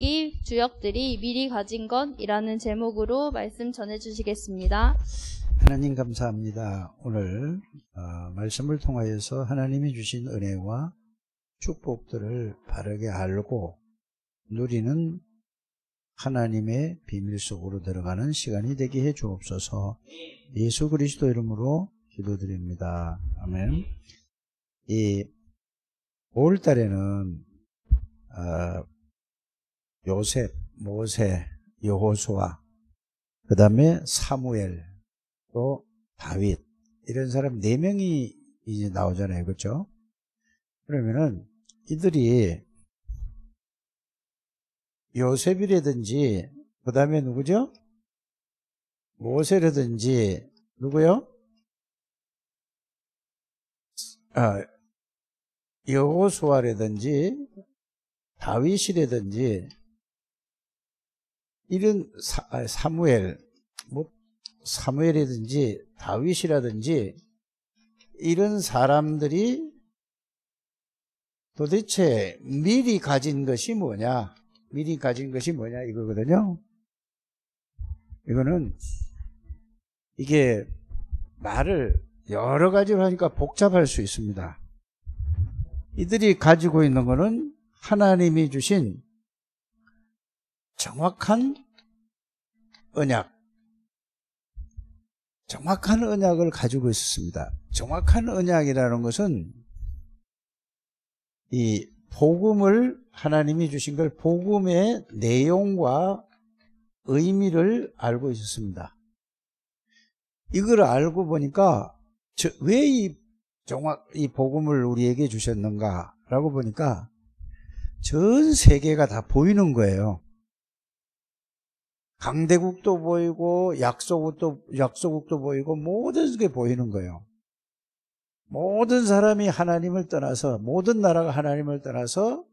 이 주역들이 미리 가진 것이라는 제목으로 말씀 전해주시겠습니다. 하나님 감사합니다. 오늘 말씀을 통하여서 하나님이 주신 은혜와 축복들을 바르게 알고 누리는 하나님의 비밀 속으로 들어가는 시간이 되게 해 주옵소서. 예수 그리스도 이름으로 기도드립니다. 아멘. 이 5월달에는 요셉, 모세, 여호수아, 그 다음에 사무엘, 또 다윗, 이런 사람 4명이 이제 나오잖아요. 그렇죠? 그러면은 이들이 요셉이라든지, 그 다음에 누구죠? 모세라든지, 누구요? 여호수아라든지, 다윗이라든지, 이런 사무엘이라든지 다윗이라든지 이런 사람들이 도대체 미리 가진 것이 뭐냐? 미리 가진 것이 뭐냐? 이거거든요. 이거는 이게 말을 여러 가지로 하니까 복잡할 수 있습니다. 이들이 가지고 있는 거는 하나님이 주신 정확한 언약을 가지고 있었습니다. 정확한 언약이라는 것은 이 복음을 하나님이 주신 걸 복음의 내용과 의미를 알고 있었습니다. 이걸 알고 보니까 왜 이 복음을 우리에게 주셨는가라고 보니까 전 세계가 다 보이는 거예요. 강대국도 보이고 약소국도 보이고 모든 게 보이는 거예요. 모든 사람이 하나님을 떠나서, 모든 나라가 하나님을 떠나서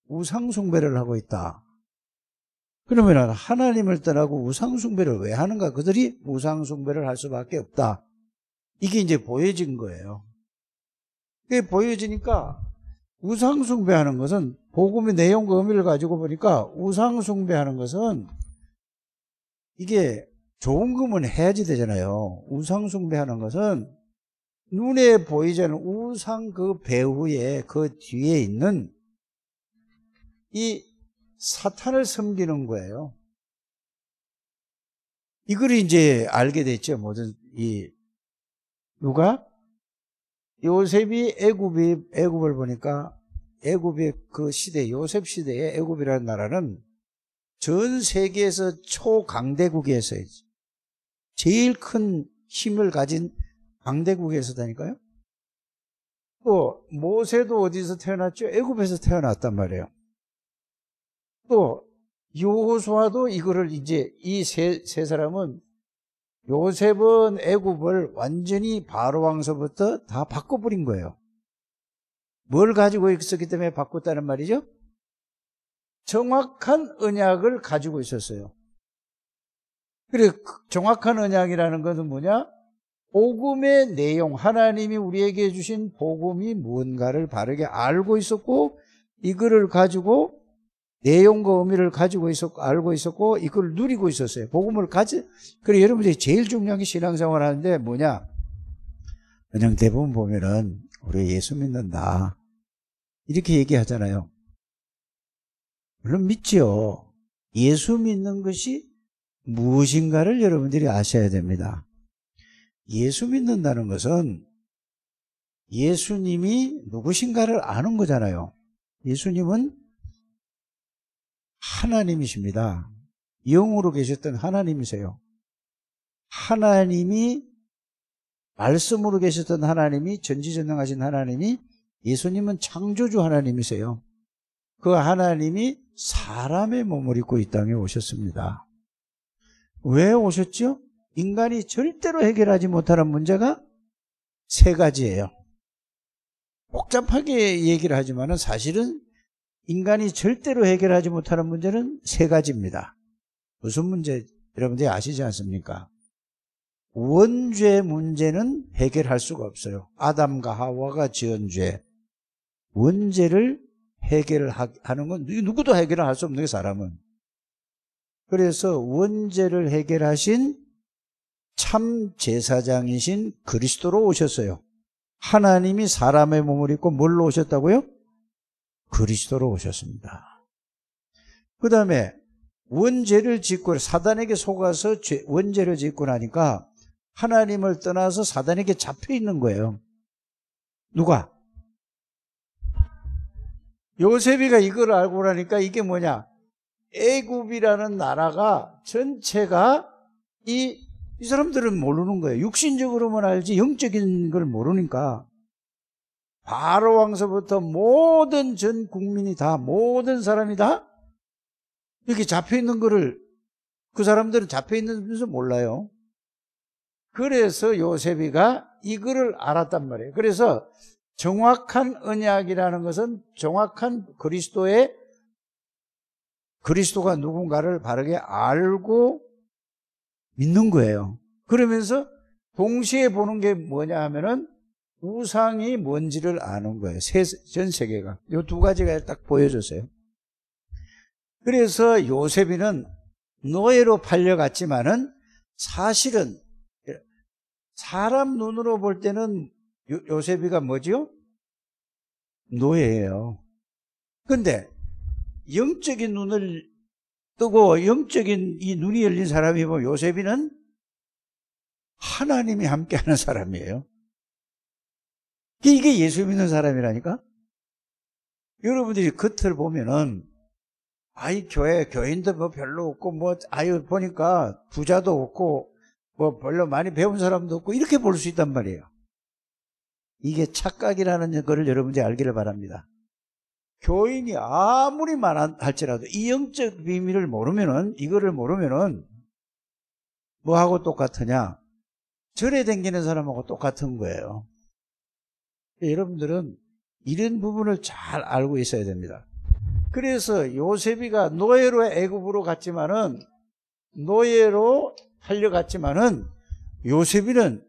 우상숭배를 하고 있다. 그러면 하나님을 떠나고 우상숭배를 왜 하는가? 그들이 우상숭배를 할 수밖에 없다. 이게 이제 보여진 거예요. 그게 보여지니까 우상숭배하는 것은 복음의 내용과 의미를 가지고 보니까 우상숭배하는 것은 이게 좋은 거면 해야지 되잖아요. 우상숭배하는 것은 눈에 보이지 않는 우상 그 배후에 그 뒤에 있는 이 사탄을 섬기는 거예요. 이걸 이제 알게 됐죠. 모든 누가? 요셉이 애굽을 보니까 애굽의 그 시대, 요셉 시대의 애굽이라는 나라는 전 세계에서 초강대국이었어요. 제일 큰 힘을 가진 강대국이었다니까요. 또 모세도 어디서 태어났죠? 애굽에서 태어났단 말이에요. 또 여호수아도 이거를 이제 이 세 사람은 요셉은 애굽을 완전히 바로 왕서부터 다 바꿔버린 거예요. 뭘 가지고 있었기 때문에 바꿨다는 말이죠? 정확한 언약을 가지고 있었어요. 그래, 정확한 언약이라는 것은 뭐냐? 복음의 내용, 하나님이 우리에게 주신 복음이 무언가를 바르게 알고 있었고, 이거를 가지고 내용과 의미를 가지고 있었고, 알고 있었고, 이걸 누리고 있었어요. 그래, 여러분들이 제일 중요한 게 신앙생활 하는데 뭐냐? 그냥 대부분 보면은, 우리 예수 믿는다. 이렇게 얘기하잖아요. 물론 믿지요. 예수 믿는 것이 무엇인가를 여러분들이 아셔야 됩니다. 예수 믿는다는 것은 예수님이 누구신가를 아는 거잖아요. 예수님은 하나님이십니다. 영으로 계셨던 하나님이세요. 하나님이 말씀으로 계셨던 하나님이 전지전능하신 하나님이 예수님은 창조주 하나님이세요. 그 하나님이 사람의 몸을 입고 이 땅에 오셨습니다. 왜 오셨죠? 인간이 절대로 해결하지 못하는 문제가 3가지예요. 복잡하게 얘기를 하지만 사실은 인간이 절대로 해결하지 못하는 문제는 3가지입니다. 무슨 문제? 여러분들이 아시지 않습니까? 원죄 문제는 해결할 수가 없어요. 아담과 하와가 지은 죄. 원죄를 해결하는 건 누구도 해결을 할 수 없는 게 사람은. 그래서 원죄를 해결하신 참 제사장이신 그리스도로 오셨어요. 하나님이 사람의 몸을 입고 뭘로 오셨다고요? 그리스도로 오셨습니다. 그 다음에 원죄를 짓고 사단에게 속아서 원죄를 짓고 나니까 하나님을 떠나서 사단에게 잡혀 있는 거예요. 누가? 요셉이가 이걸 알고 나니까 이게 뭐냐? 애굽이라는 나라가 전체가 이 사람들은 모르는 거예요. 육신적으로만 알지 영적인 걸 모르니까. 바로 왕서부터 모든 전 국민이 다, 모든 사람이 다 이렇게 잡혀 있는 거를, 그 사람들은 잡혀 있는 줄 몰라요. 그래서 요셉이가 이거를 알았단 말이에요. 그래서 정확한 언약이라는 것은 정확한 그리스도가 누군가를 바르게 알고 믿는 거예요. 그러면서 동시에 보는 게 뭐냐 하면은 우상이 뭔지를 아는 거예요. 전 세계가. 이 두 가지가 딱 보여줬어요. 그래서 요셉이는 노예로 팔려갔지만은 사실은 사람 눈으로 볼 때는 요셉이가 뭐지요? 노예예요. 근데 영적인 눈을 뜨고 영적인 이 눈이 열린 사람이 보면 요셉이는 하나님이 함께하는 사람이에요. 이게 예수 믿는 사람이라니까? 여러분들이 겉을 보면은 교인도 뭐 별로 없고 보니까 부자도 없고 뭐 별로 많이 배운 사람도 없고 이렇게 볼 수 있단 말이에요. 이게 착각이라는 거를 여러분들이 알기를 바랍니다. 교인이 아무리 할지라도 이 영적 비밀을 모르면은, 이거를 모르면은 뭐하고 똑같으냐? 절에 댕기는 사람하고 똑같은 거예요. 여러분들은 이런 부분을 잘 알고 있어야 됩니다. 그래서 요셉이가 노예로 애굽으로 갔지만은, 노예로 팔려갔지만은, 요셉이는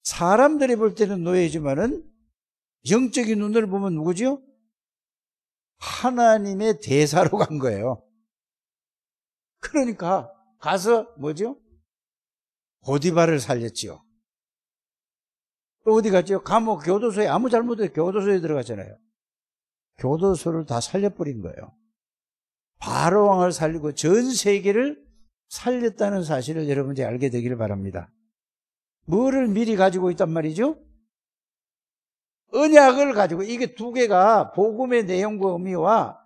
사람들이 볼 때는 노예지만은 영적인 눈을 보면 누구지요? 하나님의 대사로 간 거예요. 그러니까 가서 뭐죠? 보디발을 살렸지요. 또 어디 갔죠? 감옥 교도소에, 아무 잘못에 교도소에 들어갔잖아요. 교도소를 다 살려버린 거예요. 바로 왕을 살리고 전 세계를 살렸다는 사실을 여러분들이 알게 되기를 바랍니다. 뭐를 미리 가지고 있단 말이죠? 언약을 가지고, 이게 두 개가 복음의 내용과 의미와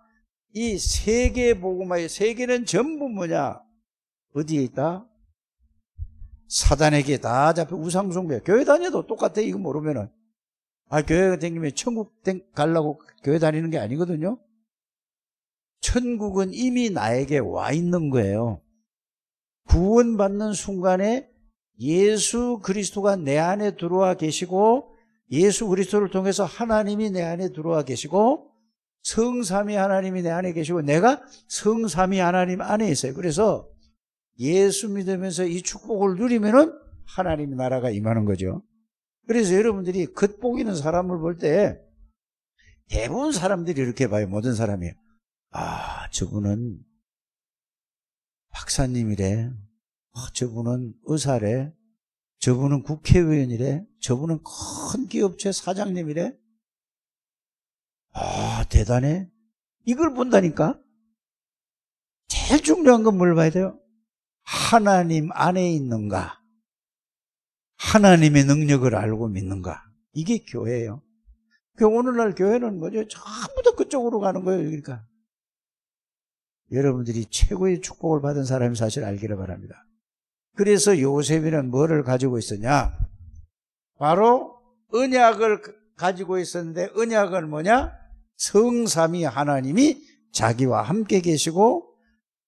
이 세 개의 복음의, 세 개는 전부 뭐냐? 어디에 있다? 사단에게 다 잡혀. 우상숭배. 교회 다녀도 똑같아. 이거 모르면은. 교회 다니면 천국 가려고 교회 다니는 게 아니거든요. 천국은 이미 나에게 와 있는 거예요. 구원받는 순간에 예수 그리스도가 내 안에 들어와 계시고, 예수 그리스도를 통해서 하나님이 내 안에 들어와 계시고, 성삼위 하나님이 내 안에 계시고, 내가 성삼위 하나님 안에 있어요. 그래서 예수 믿으면서 이 축복을 누리면은 하나님의 나라가 임하는 거죠. 그래서 여러분들이 겉보이는 사람을 볼 때 대부분 사람들이 이렇게 봐요. 모든 사람이. 저분은 박사님이래. 저분은 의사래. 저분은 국회의원이래. 저분은 큰 기업체 사장님이래. 대단해. 이걸 본다니까. 제일 중요한 건 뭘 봐야 돼요? 하나님 안에 있는가? 하나님의 능력을 알고 믿는가? 이게 교회예요. 오늘날 교회는 뭐죠? 전부 다 그쪽으로 가는 거예요. 그러니까 여러분들이 최고의 축복을 받은 사람이 사실 알기를 바랍니다. 그래서 요셉이는 뭐를 가지고 있었냐? 바로 언약을 가지고 있었는데, 언약은 뭐냐? 성삼위 하나님이 자기와 함께 계시고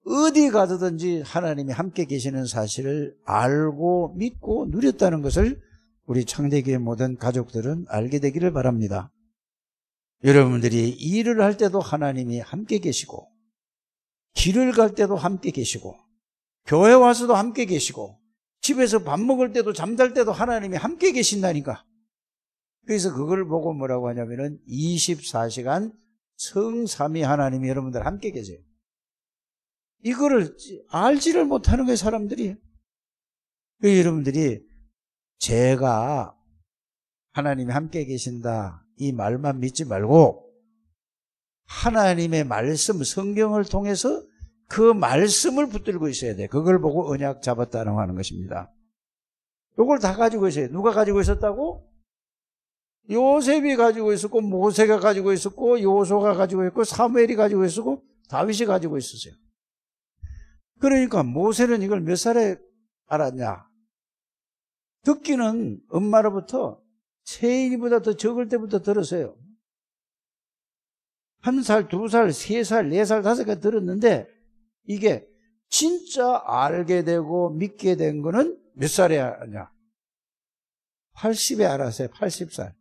어디 가든지 하나님이 함께 계시는 사실을 알고 믿고 누렸다는 것을 우리 창대교회 모든 가족들은 알게 되기를 바랍니다. 여러분들이 일을 할 때도 하나님이 함께 계시고, 길을 갈 때도 함께 계시고, 교회 와서도 함께 계시고, 집에서 밥 먹을 때도 잠잘 때도 하나님이 함께 계신다니까. 그래서 그걸 보고 뭐라고 하냐면은 24시간 성삼위 하나님이 여러분들 함께 계세요. 이거를 알지를 못하는 거예요, 사람들이. 여러분들이 제가 하나님이 함께 계신다 이 말만 믿지 말고 하나님의 말씀, 성경을 통해서 그 말씀을 붙들고 있어야 돼. 그걸 보고 언약 잡았다는 하는 것입니다. 이걸 다 가지고 있어요. 누가 가지고 있었다고? 요셉이 가지고 있었고, 모세가 가지고 있었고, 요소가 가지고 있고, 사무엘이 가지고 있었고, 다윗이 가지고 있었어요. 그러니까 모세는 이걸 몇 살에 알았냐? 듣기는 엄마로부터 세인이보다 더 적을 때부터 들었어요. 1살, 2살, 3살, 4살, 5살 들었는데 이게 진짜 알게 되고 믿게 된 거는 몇 살에 알았냐? 80에 알았어요. 80살.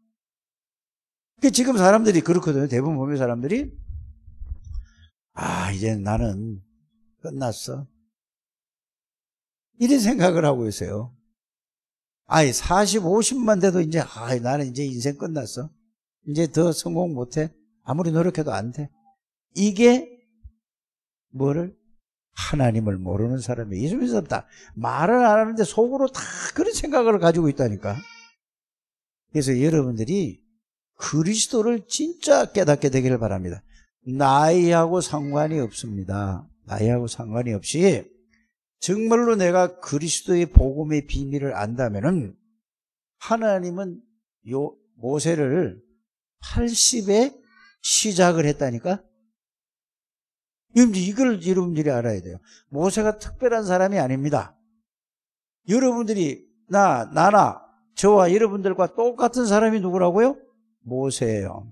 지금 사람들이 그렇거든요. 대부분 보면 사람들이 이제 나는 끝났어. 이런 생각을 하고 있어요. 40, 50만 돼도 이제 나는 이제 인생 끝났어. 이제 더 성공 못해. 아무리 노력해도 안 돼. 이게 뭐를? 하나님을 모르는 사람이 예수님이 없다. 말은 안 하는데 속으로 다 그런 생각을 가지고 있다니까. 그래서 여러분들이 그리스도를 진짜 깨닫게 되기를 바랍니다. 나이하고 상관이 없습니다. 나이하고 상관이 없이 정말로 내가 그리스도의 복음의 비밀을 안다면은 하나님은 모세를 80에 시작을 했다니까? 이걸 여러분들이 알아야 돼요. 모세가 특별한 사람이 아닙니다. 여러분들이 나나 저와 여러분들과 똑같은 사람이 누구라고요? 모세예요.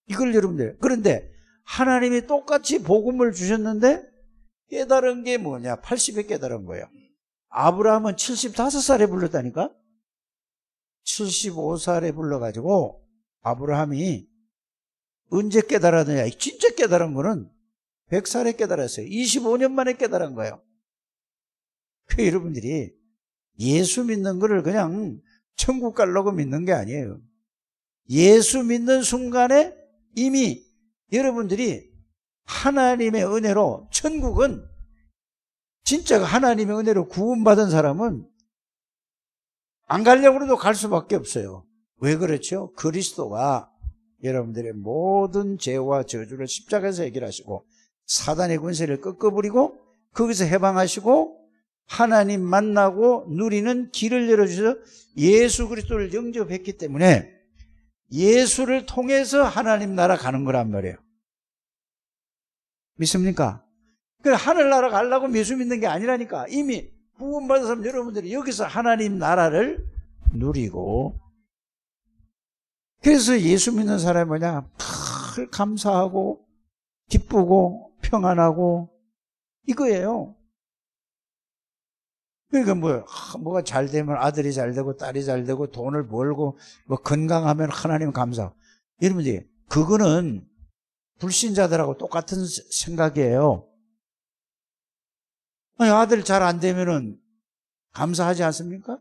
이걸 여러분들. 그런데 하나님이 똑같이 복음을 주셨는데 깨달은 게 뭐냐? 80에 깨달은 거예요. 아브라함은 75살에 불렀다니까? 75살에 불러가지고 아브라함이 언제 깨달았느냐? 진짜 깨달은 거는 100살에 깨달았어요. 25년 만에 깨달은 거예요. 여러분들이 예수 믿는 거를 그냥 천국 가려고 믿는 게 아니에요. 예수 믿는 순간에 이미 여러분들이 하나님의 은혜로 천국은 진짜 하나님의 은혜로 구원받은 사람은 안 가려고 해도 갈 수밖에 없어요. 왜 그렇죠? 그리스도가 여러분들의 모든 죄와 저주를 십자가에서 해결하시고 사단의 권세를 꺾어버리고 거기서 해방하시고 하나님 만나고 누리는 길을 열어주셔서 예수 그리스도를 영접했기 때문에 예수를 통해서 하나님 나라 가는 거란 말이에요. 믿습니까? 하늘나라 가려고 예수 믿는 게 아니라니까. 이미 구원받은 사람 여러분들이 여기서 하나님 나라를 누리고, 그래서 예수 믿는 사람이 뭐냐? 늘 감사하고 기쁘고 평안하고 이거예요. 그러니까 뭐가 잘 되면 아들이 잘 되고 딸이 잘 되고 돈을 벌고 뭐 건강하면 하나님 감사. 여러분들이 그거는 불신자들하고 똑같은 생각이에요. 아들 잘 안 되면은 감사하지 않습니까?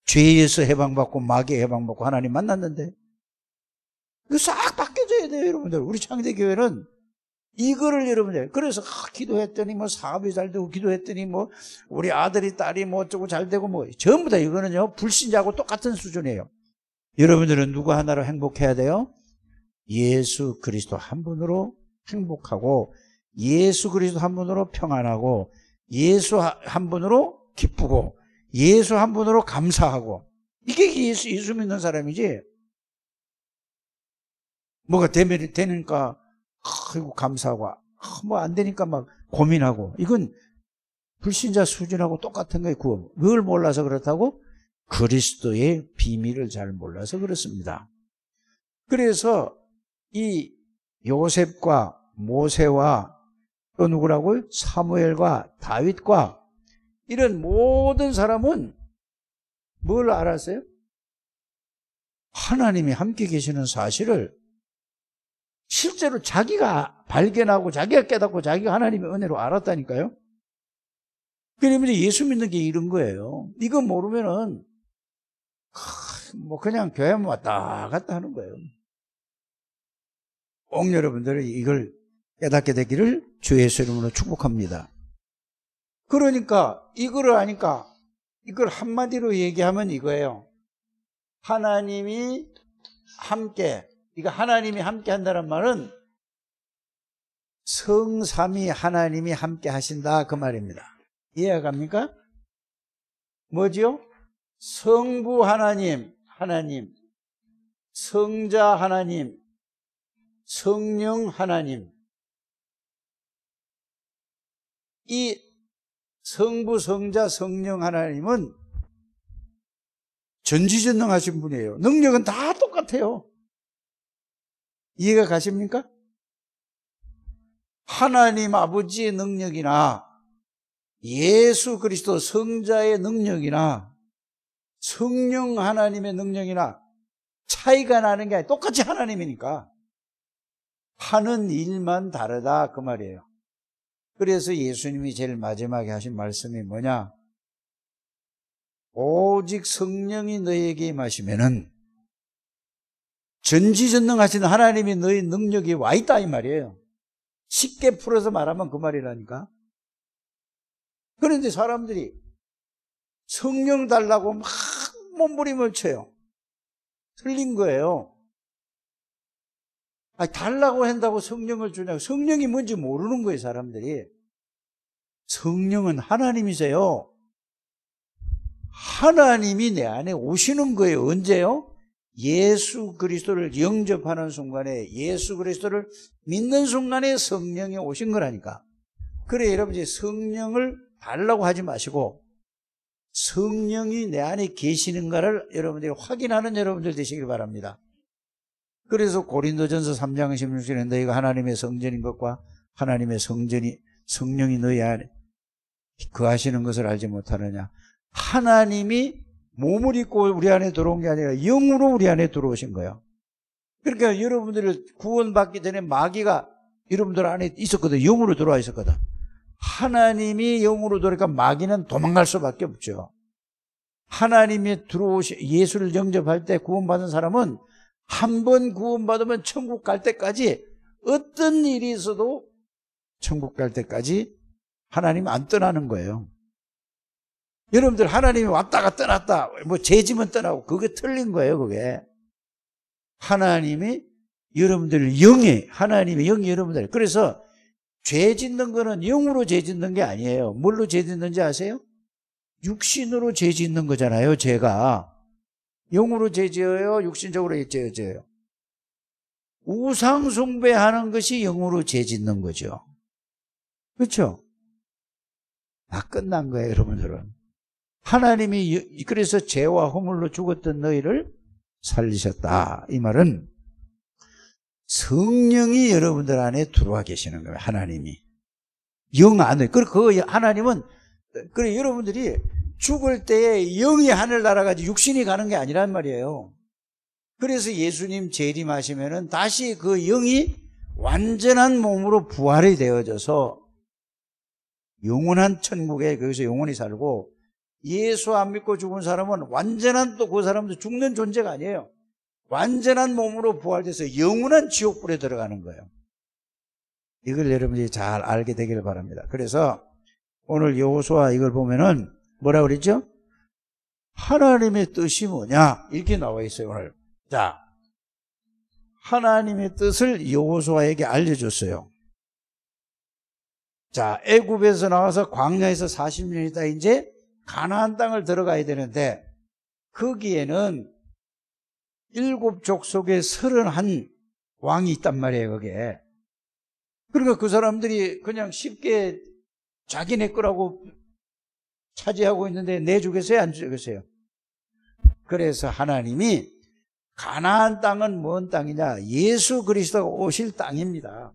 죄에서 해방받고 마귀에 해방받고 하나님 만났는데 이거 싹 바뀌어져야 돼요, 여러분들. 우리 창대교회는 이거를 여러분들, 그래서 기도했더니 뭐 사업이 잘 되고 기도했더니 뭐 우리 아들이 딸이 뭐 어쩌고 잘 되고 뭐 전부 다 이거는요 불신자하고 똑같은 수준이에요. 여러분들은 누구 하나로 행복해야 돼요? 예수 그리스도 한 분으로 행복하고 예수 그리스도 한 분으로 평안하고 예수 한 분으로 기쁘고 예수 한 분으로 감사하고 이게 예수 믿는 사람이지. 뭐가 되니까 아이고 감사하고 뭐 안 되니까 막 고민하고 이건 불신자 수준하고 똑같은 거예요. 그걸 몰라서 그렇다고? 그리스도의 비밀을 잘 몰라서 그렇습니다. 그래서 이 요셉과 모세와 또 누구라고요? 사무엘과 다윗과 이런 모든 사람은 뭘 알았어요? 하나님이 함께 계시는 사실을 실제로 자기가 발견하고 자기가 깨닫고 자기가 하나님의 은혜로 알았다니까요. 그러면 예수 믿는 게 이런 거예요. 이거 모르면은 뭐 그냥 교회만 왔다 갔다 하는 거예요. 꼭 여러분들이 이걸 깨닫게 되기를 주 예수 이름으로 축복합니다. 그러니까 이거를 아니까 이걸 한마디로 얘기하면 이거예요. 하나님이 함께, 이거 하나님이 함께 한다는 말은 성삼위 하나님이 함께 하신다 그 말입니다. 이해가 갑니까? 뭐지요? 성부 하나님, 성자 하나님, 성령 하나님. 이 성부, 성자, 성령 하나님은 전지전능하신 분이에요. 능력은 다 똑같아요. 이해가 가십니까? 하나님 아버지의 능력이나 예수 그리스도 성자의 능력이나 성령 하나님의 능력이나 차이가 나는 게 아니라 똑같이 하나님이니까 하는 일만 다르다 그 말이에요. 그래서 예수님이 제일 마지막에 하신 말씀이 뭐냐? 오직 성령이 너희에게 임하시면은 전지전능하신 하나님이 너희 능력이 와 있다 이 말이에요. 쉽게 풀어서 말하면 그 말이라니까. 그런데 사람들이 성령 달라고 막 몸부림을 쳐요. 틀린 거예요. 달라고 한다고 성령을 주냐고. 성령이 뭔지 모르는 거예요, 사람들이. 성령은 하나님이세요. 하나님이 내 안에 오시는 거예요. 언제요? 예수 그리스도를 영접하는 순간에, 예수 그리스도를 믿는 순간에 성령이 오신 거라니까. 그래, 여러분이 성령을 달라고 하지 마시고 성령이 내 안에 계시는가를 여러분들이 확인하는 여러분들 되시길 바랍니다. 그래서 고린도전서 3장 16절에 너희가 하나님의 성전인 것과 하나님의 성령이 너희 안에 거하시는 것을 알지 못하느냐. 하나님이 몸을 입고 우리 안에 들어온 게 아니라 영으로 우리 안에 들어오신 거예요. 그러니까 여러분들을 구원받기 전에 마귀가 여러분들 안에 있었거든. 영으로 들어와 있었거든. 하나님이 영으로 들어오니까 마귀는 도망갈 수밖에 없죠. 하나님이 예수를 영접할 때 구원받은 사람은 한 번 구원받으면 천국 갈 때까지 어떤 일이 있어도 천국 갈 때까지 하나님 안 떠나는 거예요. 여러분들 하나님이 왔다가 떠났다, 뭐 죄지면 떠나고, 그게 틀린 거예요, 그게. 하나님이 여러분들 하나님의 영이 여러분들. 그래서 죄 짓는 거는 영으로 죄 짓는 게 아니에요. 뭘로 죄 짓는지 아세요? 육신으로 죄 짓는 거잖아요, 죄가. 영으로 죄 지어요? 육신적으로 죄 지어요? 우상 숭배하는 것이 영으로 죄 짓는 거죠. 그렇죠? 다 끝난 거예요, 여러분들은. 하나님이 그래서 죄와 허물로 죽었던 너희를 살리셨다. 이 말은 성령이 여러분들 안에 들어와 계시는 거예요. 하나님이 영 안에. 그 하나님은 그래 여러분들이 죽을 때에 영이 하늘 날아가지 육신이 가는 게 아니란 말이에요. 그래서 예수님 재림하시면은 다시 그 영이 완전한 몸으로 부활이 되어져서 영원한 천국에 거기서 영원히 살고, 예수 안 믿고 죽은 사람은 완전한, 또 그 사람도 죽는 존재가 아니에요. 완전한 몸으로 부활돼서 영원한 지옥불에 들어가는 거예요. 이걸 여러분들이 잘 알게 되기를 바랍니다. 그래서 오늘 여호수아 이걸 보면은 뭐라 그랬죠? 하나님의 뜻이 뭐냐? 이렇게 나와 있어요, 오늘. 자, 하나님의 뜻을 여호수아에게 알려줬어요. 자, 애굽에서 나와서 광야에서 40년 있다 이제 가나안 땅을 들어가야 되는데, 거기에는 7족속에 31 왕이 있단 말이에요, 거기에. 그러니까 그 사람들이 그냥 쉽게 자기네 거라고 차지하고 있는데 내주겠어요, 안 주겠어요? 그래서 하나님이 가나안 땅은 뭔 땅이냐? 예수 그리스도가 오실 땅입니다.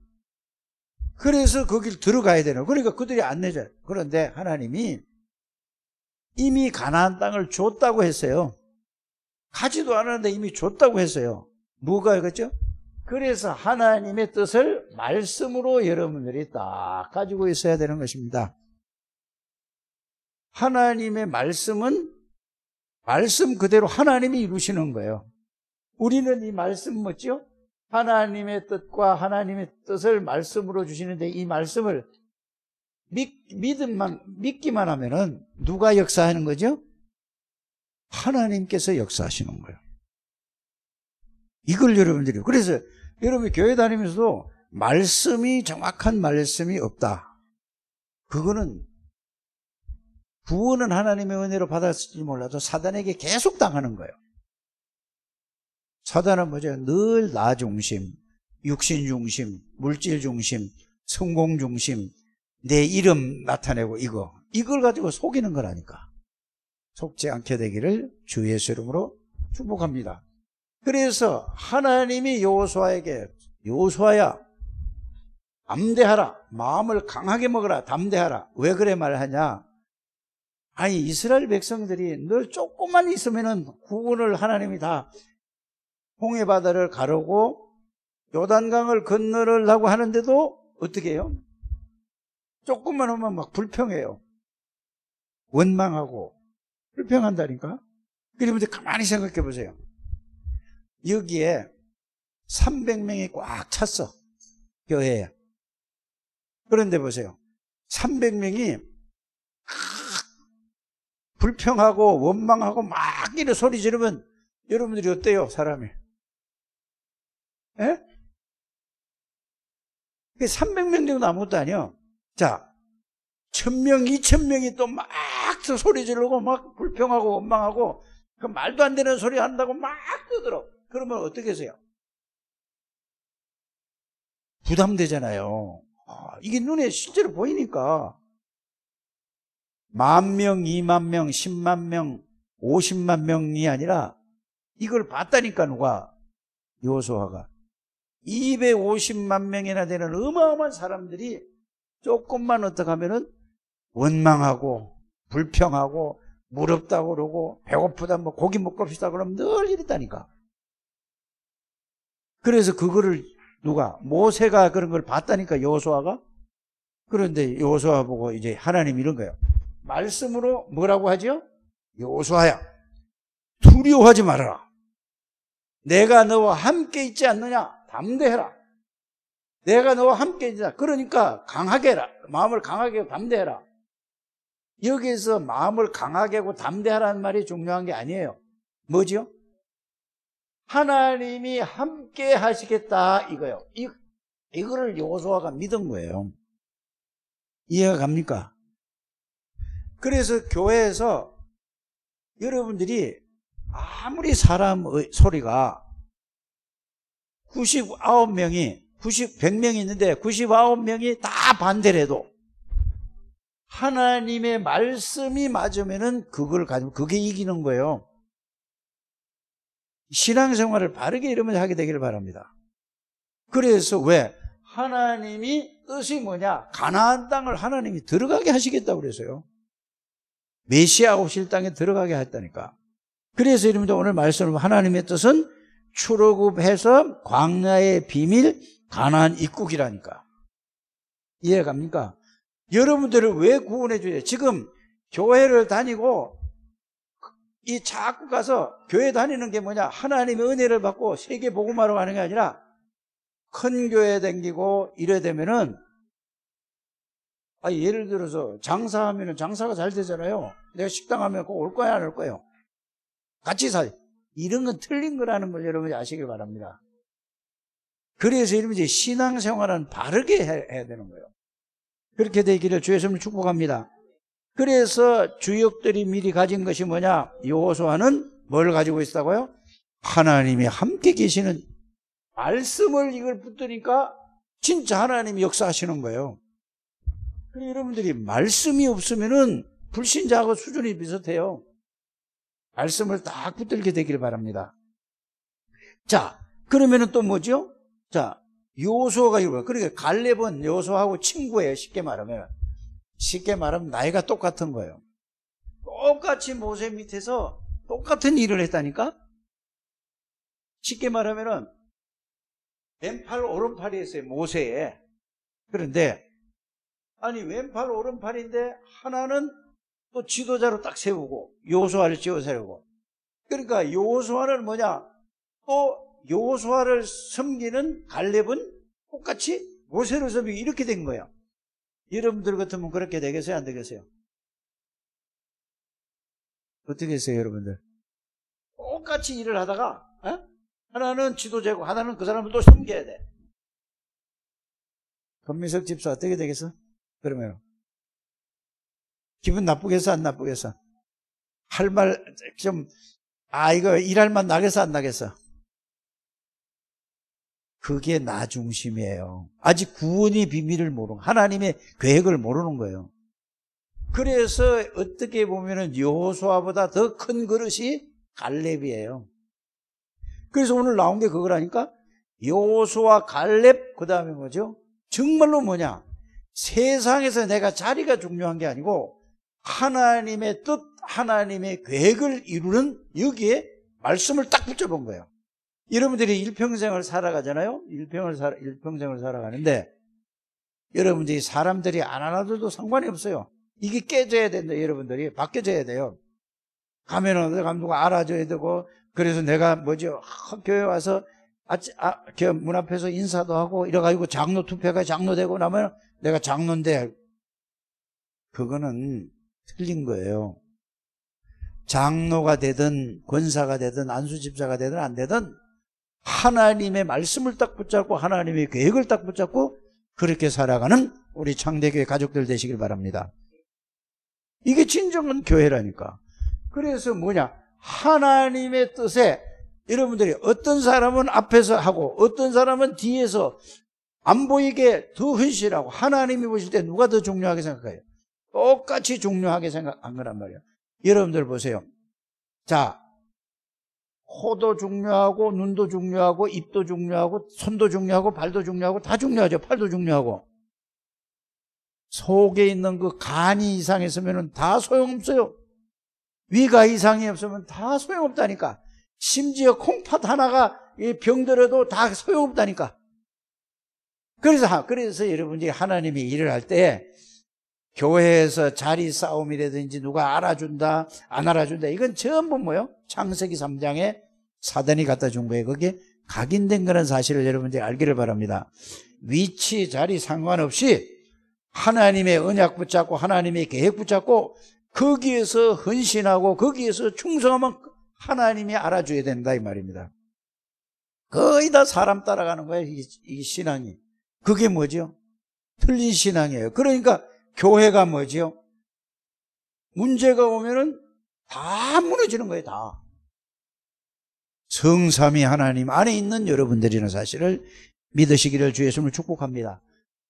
그래서 거길 들어가야 되는, 그러니까 그들이 안 내줘요. 그런데 하나님이 이미 가나안 땅을 줬다고 했어요. 가지도 않았는데 이미 줬다고 했어요. 뭐가 그랬죠? 그래서 하나님의 뜻을 말씀으로 여러분들이 딱 가지고 있어야 되는 것입니다. 하나님의 말씀은 말씀 그대로 하나님이 이루시는 거예요. 우리는 이 말씀 뭐죠? 하나님의 뜻과 하나님의 뜻을 말씀으로 주시는데 이 말씀을 믿기만 하면은 누가 역사하는 거죠? 하나님께서 역사하시는 거예요. 이걸 여러분들이, 그래서 여러분이 교회 다니면서도 말씀이 정확한 말씀이 없다. 그거는 구원은 하나님의 은혜로 받았을지 몰라도 사단에게 계속 당하는 거예요. 사단은 뭐죠? 늘 나 중심, 육신 중심, 물질 중심, 성공 중심, 내 이름 나타내고 이걸 가지고 속이는 거라니까. 속지 않게 되기를 주 예수 이름으로 축복합니다. 그래서 하나님이 여호수아에게, 여호수아야 담대하라, 마음을 강하게 먹어라, 담대하라. 왜 그래 말하냐? 아니 이스라엘 백성들이 늘 조금만 있으면은 구원을 하나님이 다 홍해 바다를 가르고 요단강을 건너려고 하는데도 어떻게 해요? 조금만 하면 막 불평해요. 원망하고 불평한다니까. 그러면 가만히 생각해 보세요. 여기에 300명이 꽉 찼어, 교회에. 그런데 보세요, 300명이 불평하고 원망하고 막 이런 소리 지르면 여러분들이 어때요, 사람이? 예? 300명 되고 아무것도 아니요. 자, 1000명, 2000명이 또 막 소리 지르고 막 불평하고 원망하고 그 말도 안 되는 소리 한다고 막 떠들어. 그러면 어떻게 하세요? 부담되잖아요. 이게 눈에 실제로 보이니까 10,000명, 20,000명, 100,000명, 500,000명이 아니라 이걸 봤다니까. 누가? 여호수아가. 250만 명이나 되는 어마어마한 사람들이 조금만 어떻게 하면은 원망하고 불평하고 무럽다고 그러고 배고프다 뭐 고기 먹고 싶다 그러면 늘 이랬다니까. 그래서 그거를 누가? 모세가 그런 걸 봤다니까, 여호수아가. 그런데 여호수아 보고 이제 하나님 이런 거예요. 말씀으로 뭐라고 하죠? 여호수아야, 두려워하지 말아라. 내가 너와 함께 있지 않느냐? 담대해라. 내가 너와 함께 있다. 그러니까 강하게 해라. 마음을 강하게 하고 담대해라. 여기서 마음을 강하게 하고 담대하라는 말이 중요한 게 아니에요. 뭐죠? 하나님이 함께 하시겠다 이거예요. 이거를 여호수아가 믿은 거예요. 이해가 갑니까? 그래서 교회에서 여러분들이 아무리 사람 소리가 99명이 100명이 있는데 99명이 다 반대를 해도 하나님의 말씀이 맞으면은 그걸 가지고 그게 이기는 거예요. 신앙생활을 바르게 이러면서 하게 되기를 바랍니다. 그래서 왜? 하나님이 뜻이 뭐냐? 가나안 땅을 하나님이 들어가게 하시겠다고 그래서요. 메시아 오실 땅에 들어가게 했다니까. 그래서 여러분들 오늘 말씀은 하나님의 뜻은 출애굽해서 광야의 비밀 가나안 입국이라니까. 이해 갑니까? 여러분들을 왜 구원해 줘요? 지금 교회를 다니고 이 자꾸 가서 교회 다니는 게 뭐냐? 하나님의 은혜를 받고 세계 복음화로 가는 게 아니라 큰 교회 다니고 이래 되면은 예를 들어서 장사하면은 장사가 잘 되잖아요. 내가 식당 하면 꼭 올 거야, 안 올 거예요? 같이 이런 건 틀린 거라는 걸 여러분이 아시길 바랍니다. 그래서 여러분이 신앙생활은 바르게 해야 되는 거예요. 그렇게 되기를 주의 이름으로 축복합니다. 그래서 주역들이 미리 가진 것이 뭐냐? 여호수아는 뭘 가지고 있었다고요? 하나님이 함께 계시는 말씀을 이걸 붙드니까 진짜 하나님이 역사하시는 거예요. 그리고 여러분들이 말씀이 없으면은 불신자하고 수준이 비슷해요. 말씀을 딱 붙들게 되기를 바랍니다. 자, 그러면은 또 뭐죠? 자, 여호수아가 이거예요. 그러니까 갈렙은 여호수아하고 친구예요. 쉽게 말하면 나이가 똑같은 거예요. 똑같이 모세 밑에서 똑같은 일을 했다니까? 쉽게 말하면은 왼팔 오른팔이 했어요, 모세에. 그런데 왼팔 오른팔인데 하나는 또 지도자로 딱 세우고 여호수아를 지어 세우고. 그러니까 여호수아는 뭐냐? 또 여호수아를 섬기는 갈렙은 똑같이 모세를 섬기고 이렇게 된 거예요. 여러분들 같으면 그렇게 되겠어요? 안 되겠어요? 어떻게 했어요, 여러분들? 똑같이 일을 하다가 하나는 지도자고 하나는 그 사람을 또 섬겨야 돼. 권미석 집사 어떻게 되겠어? 그러면 기분 나쁘겠어? 안 나쁘겠어? 할 말 좀 이거 일할 맛 나겠어? 안 나겠어? 그게 나 중심이에요. 아직 구원의 비밀을 모르는, 하나님의 계획을 모르는 거예요. 그래서 어떻게 보면은 여호수아보다 더 큰 그릇이 갈렙이에요. 그래서 오늘 나온 게 그거라니까. 여호수아, 갈렙, 그 다음에 뭐죠? 정말로 뭐냐? 세상에서 내가 자리가 중요한 게 아니고 하나님의 뜻, 하나님의 계획을 이루는 여기에 말씀을 딱 붙여본 거예요. 여러분들이 일평생을 살아가잖아요. 일평생을 살아가는데 여러분들이 사람들이 안 하나들도 상관이 없어요. 이게 깨져야 된다. 여러분들이 바뀌어져야 돼요. 가면은 누가 알아줘야 되고, 그래서 내가 교회 와서 문 앞에서 인사도 하고 이래가지고 장로 투표가 장로되고 나면 내가 장로인데, 그거는 틀린 거예요. 장로가 되든 권사가 되든 안수집사가 되든 안 되든 하나님의 말씀을 딱 붙잡고 하나님의 계획을 딱 붙잡고 그렇게 살아가는 우리 창대교회 가족들 되시길 바랍니다. 이게 진정한 교회라니까. 그래서 뭐냐? 하나님의 뜻에 여러분들이 어떤 사람은 앞에서 하고 어떤 사람은 뒤에서 안 보이게 더 헌신하고, 하나님이 보실 때 누가 더 중요하게 생각해요? 똑같이 중요하게 생각한 거란 말이에요. 여러분들 보세요. 자, 코도 중요하고 눈도 중요하고 입도 중요하고 손도 중요하고 발도 중요하고 다 중요하죠. 팔도 중요하고. 속에 있는 그 간이 이상했으면 다 소용없어요. 위가 이상이 없으면 다 소용없다니까. 심지어 콩팥 하나가 병들어도 다 소용없다니까. 그래서 여러분들이 하나님이 일을 할 때 교회에서 자리 싸움이라든지 누가 알아준다 안 알아준다, 이건 전부 뭐예요? 창세기 3장에 사단이 갖다 준 거예요. 그게 각인된 거라는 사실을 여러분들이 알기를 바랍니다. 위치 자리 상관없이 하나님의 언약 붙잡고 하나님의 계획 붙잡고 거기에서 헌신하고 거기에서 충성하면 하나님이 알아줘야 된다 이 말입니다. 거의 다 사람 따라가는 거예요. 이 신앙이. 그게 뭐죠? 틀린 신앙이에요. 그러니까 교회가 뭐지요? 문제가 오면은 다 무너지는 거예요, 다. 성삼위 하나님 안에 있는 여러분들이라는 사실을 믿으시기를 주 예수님을 축복합니다.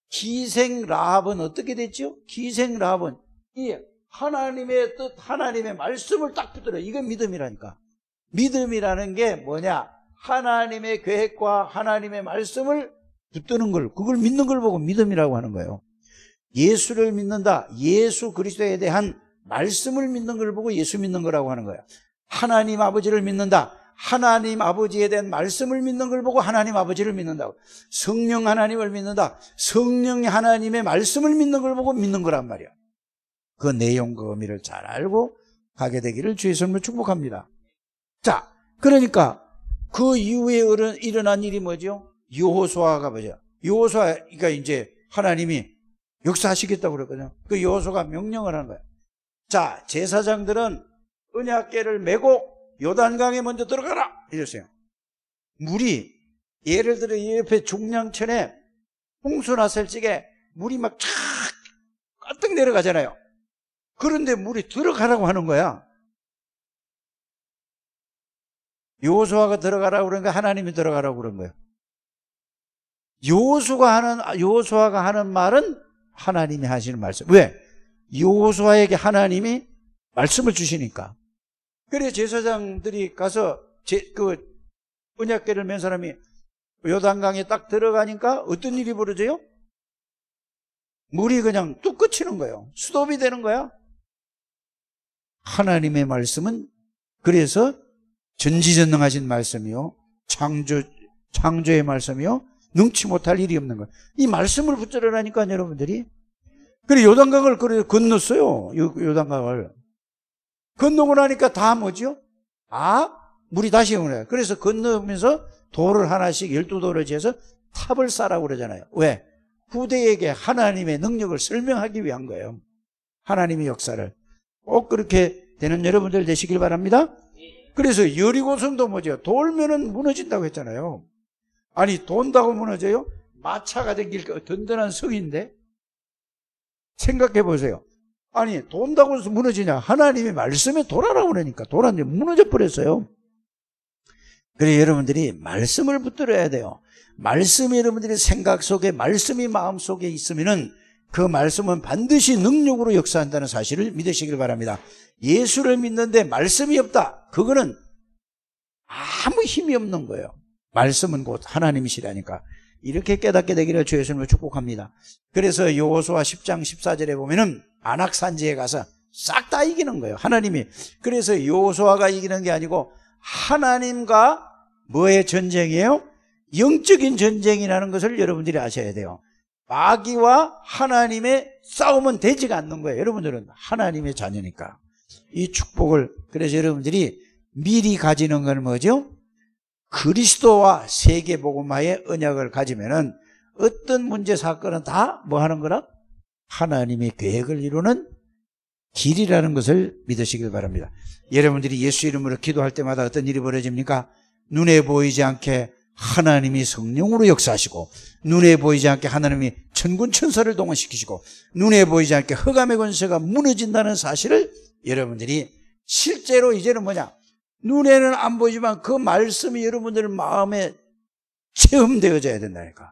기생 라합은 어떻게 됐죠? 기생 라합은 이 하나님의 뜻, 하나님의 말씀을 딱 붙들어요. 이건 믿음이라니까. 믿음이라는 게 뭐냐? 하나님의 계획과 하나님의 말씀을 붙드는 걸, 그걸 믿는 걸 보고 믿음이라고 하는 거예요. 예수를 믿는다. 예수 그리스도에 대한 말씀을 믿는 걸 보고 예수 믿는 거라고 하는 거예요. 하나님 아버지를 믿는다. 하나님 아버지에 대한 말씀을 믿는 걸 보고 하나님 아버지를 믿는다고. 성령 하나님을 믿는다. 성령 하나님의 말씀을 믿는 걸 보고 믿는 거란 말이야. 그 내용, 그 의미를 잘 알고 가게 되기를 주 예수님을 축복합니다. 자, 그러니까 그 이후에 일어난 일이 뭐죠? 여호수아가 뭐죠? 여호수아가 이제 하나님이 역사하시겠다고 그랬거든요. 그 여호수아가 명령을 하는 거예요. 자, 제사장들은 언약궤를 메고 요단강에 먼저 들어가라 이랬어요. 물이 예를 들어 이 옆에 중량천에 홍수 났을 적에 물이 막 쫙 가득 내려가잖아요. 그런데 물이 들어가라고 하는 거야. 여호수아가 들어가라고 그런 거야? 하나님이 들어가라고 그런 거예요? 여호수아가 하는 말은 하나님이 하시는 말씀. 왜? 여호수아에게 하나님이 말씀을 주시니까. 그래 제사장들이 가서 그 언약궤를 맨 사람이 요단강에 딱 들어가니까 어떤 일이 벌어져요? 물이 그냥 뚝 그치는 거예요. 스톱이 되는 거야. 하나님의 말씀은 그래서 전지전능하신 말씀이요, 창조의 말씀이요, 능치 못할 일이 없는 거예요. 이 말씀을 붙들으라니까 여러분들이. 그래 요단강을 그래 건넜어요. 요단강을 건너고 나니까 다 뭐죠? 물이 다시 오네요. 그래서 건너면서 돌을 하나씩 12돌을 지어서 탑을 쌓으라고 그러잖아요. 왜? 후대에게 하나님의 능력을 설명하기 위한 거예요. 하나님의 역사를. 꼭 그렇게 되는 여러분들 되시길 바랍니다. 그래서 여리고성도 뭐죠? 돌면은 무너진다고 했잖아요. 아니, 돈다고 무너져요? 마차가 댕길 든든한 성인데? 생각해 보세요. 아니, 돈다고 해서 무너지냐? 하나님의 말씀에 돌아라고 그러니까 돌았는데 무너져 버렸어요. 그래서 여러분들이 말씀을 붙들어야 돼요. 말씀이 여러분들의 생각 속에, 말씀이 마음 속에 있으면은 그 말씀은 반드시 능력으로 역사한다는 사실을 믿으시길 바랍니다. 예수를 믿는데 말씀이 없다. 그거는 아무 힘이 없는 거예요. 말씀은 곧 하나님이시라니까. 이렇게 깨닫게 되기를 주 예수님을 축복합니다. 그래서 여호수아 10장 14절에 보면은 안악산지에 가서 싹 다 이기는 거예요. 하나님이. 그래서 여호수아가 이기는 게 아니고 하나님과 뭐의 전쟁이에요? 영적인 전쟁이라는 것을 여러분들이 아셔야 돼요. 마귀와 하나님의 싸움은 되지가 않는 거예요. 여러분들은 하나님의 자녀니까. 이 축복을, 그래서 여러분들이 미리 가지는 건 뭐죠? 그리스도와 세계복음화의 언약을 가지면은 어떤 문제 사건은 다 뭐 하는 거라? 하나님의 계획을 이루는 길이라는 것을 믿으시길 바랍니다. 여러분들이 예수 이름으로 기도할 때마다 어떤 일이 벌어집니까? 눈에 보이지 않게 하나님이 성령으로 역사하시고, 눈에 보이지 않게 하나님이 천군 천사를 동원시키시고, 눈에 보이지 않게 흑암의 권세가 무너진다는 사실을 여러분들이 실제로 이제는 뭐냐? 눈에는 안 보이지만 그 말씀이 여러분들 마음에 체험되어져야 된다니까.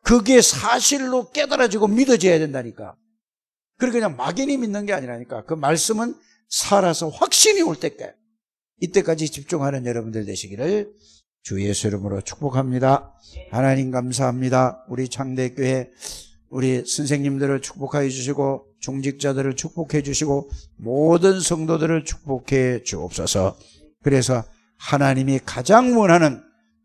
그게 사실로 깨달아지고 믿어져야 된다니까. 그러니까 그냥 막연히 믿는 게 아니라니까. 그 말씀은 살아서 확신이 올 때까지, 이때까지 집중하는 여러분들 되시기를 주 예수 이름으로 축복합니다. 하나님 감사합니다. 우리 창대교회 우리 선생님들을 축복하여 주시고 중직자들을 축복해 주시고 모든 성도들을 축복해 주옵소서. 그래서 하나님이 가장 원하는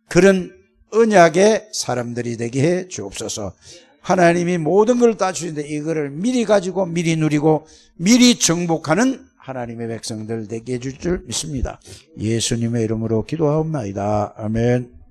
그런 언약의 사람들이 되게 해 주옵소서. 하나님이 모든 걸 다 주시는데 이거를 미리 가지고 미리 누리고 미리 정복하는 하나님의 백성들 되게 해줄 줄 믿습니다. 예수님의 이름으로 기도하옵나이다. 아멘.